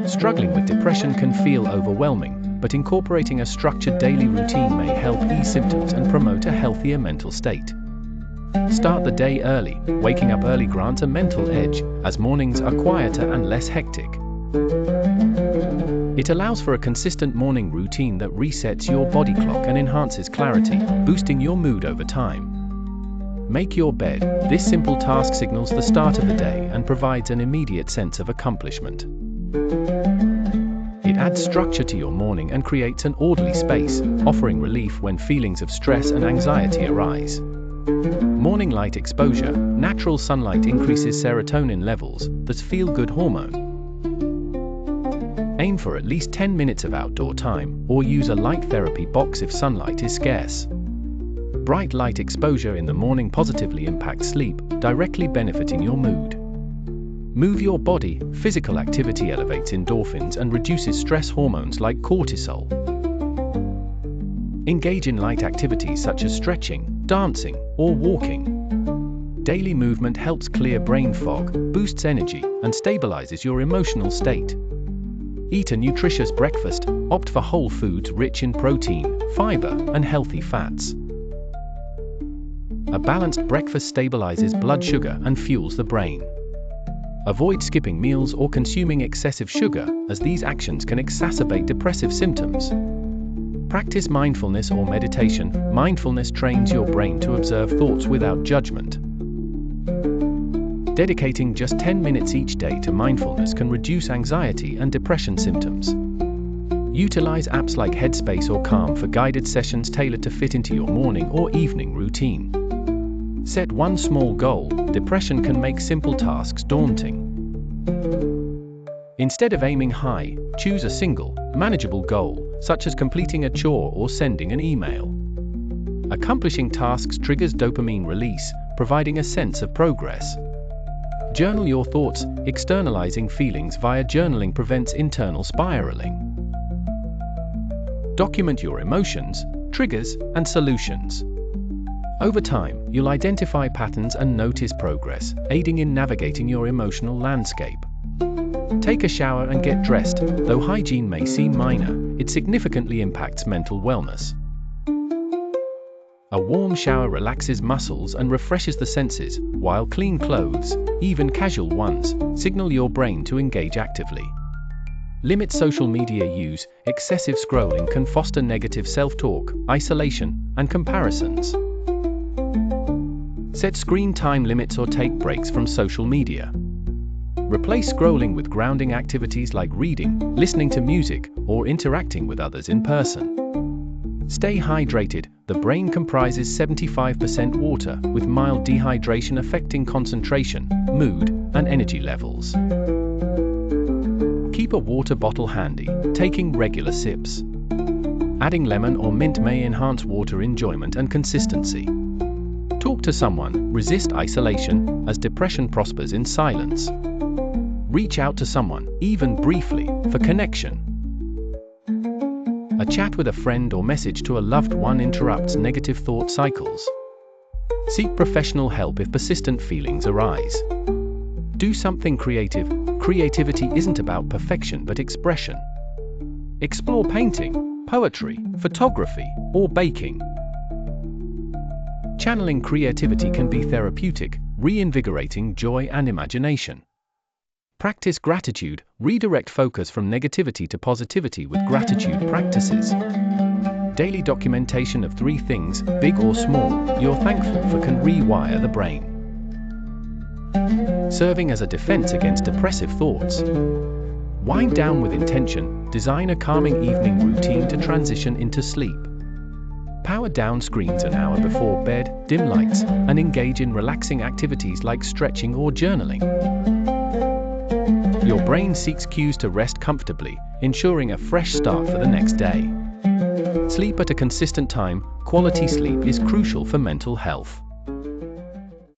Struggling with depression can feel overwhelming, but incorporating a structured daily routine may help ease symptoms and promote a healthier mental state. Start the day early. Waking up early grants a mental edge, as mornings are quieter and less hectic. It allows for a consistent morning routine that resets your body clock and enhances clarity, boosting your mood over time. Make your bed. This simple task signals the start of the day and provides an immediate sense of accomplishment. It adds structure to your morning and creates an orderly space, offering relief when feelings of stress and anxiety arise. Morning light exposure. Natural sunlight increases serotonin levels, the feel-good hormone. Aim for at least 10 minutes of outdoor time, or use a light therapy box if sunlight is scarce. Bright light exposure in the morning positively impacts sleep, directly benefiting your mood. Move your body. Physical activity elevates endorphins and reduces stress hormones like cortisol. Engage in light activities such as stretching, dancing, or walking. Daily movement helps clear brain fog, boosts energy, and stabilizes your emotional state. Eat a nutritious breakfast. Opt for whole foods rich in protein, fiber, and healthy fats. A balanced breakfast stabilizes blood sugar and fuels the brain. Avoid skipping meals or consuming excessive sugar, as these actions can exacerbate depressive symptoms. Practice mindfulness or meditation. Mindfulness trains your brain to observe thoughts without judgment. Dedicating just 10 minutes each day to mindfulness can reduce anxiety and depression symptoms. Utilize apps like Headspace or Calm for guided sessions tailored to fit into your morning or evening routine. Set one small goal. Depression can make simple tasks daunting. Instead of aiming high, choose a single, manageable goal, such as completing a chore or sending an email. Accomplishing tasks triggers dopamine release, providing a sense of progress. Journal your thoughts. Externalizing feelings via journaling prevents internal spiraling. Document your emotions, triggers, and solutions. Over time, you'll identify patterns and notice progress, aiding in navigating your emotional landscape. Take a shower and get dressed. Though hygiene may seem minor, it significantly impacts mental wellness. A warm shower relaxes muscles and refreshes the senses, while clean clothes, even casual ones, signal your brain to engage actively. Limit social media use. Excessive scrolling can foster negative self-talk, isolation, and comparisons. Set screen time limits or take breaks from social media. Replace scrolling with grounding activities like reading, listening to music, or interacting with others in person. Stay hydrated. The brain comprises 75% water, with mild dehydration affecting concentration, mood, and energy levels. Keep a water bottle handy, taking regular sips. Adding lemon or mint may enhance water enjoyment and consistency. Talk to someone. Resist isolation, as depression prospers in silence. Reach out to someone, even briefly, for connection. A chat with a friend or message to a loved one interrupts negative thought cycles. Seek professional help if persistent feelings arise. Do something creative. Creativity isn't about perfection but expression. Explore painting, poetry, photography, or baking. Channeling creativity can be therapeutic, reinvigorating joy and imagination. Practice gratitude. Redirect focus from negativity to positivity with gratitude practices. Daily documentation of 3 things, big or small, you're thankful for can rewire the brain. Serving as a defense against depressive thoughts. Wind down with intention. Design a calming evening routine to transition into sleep. Power down screens an hour before bed, dim lights, and engage in relaxing activities like stretching or journaling. Your brain seeks cues to rest comfortably, ensuring a fresh start for the next day. Sleep at a consistent time. Quality sleep is crucial for mental health.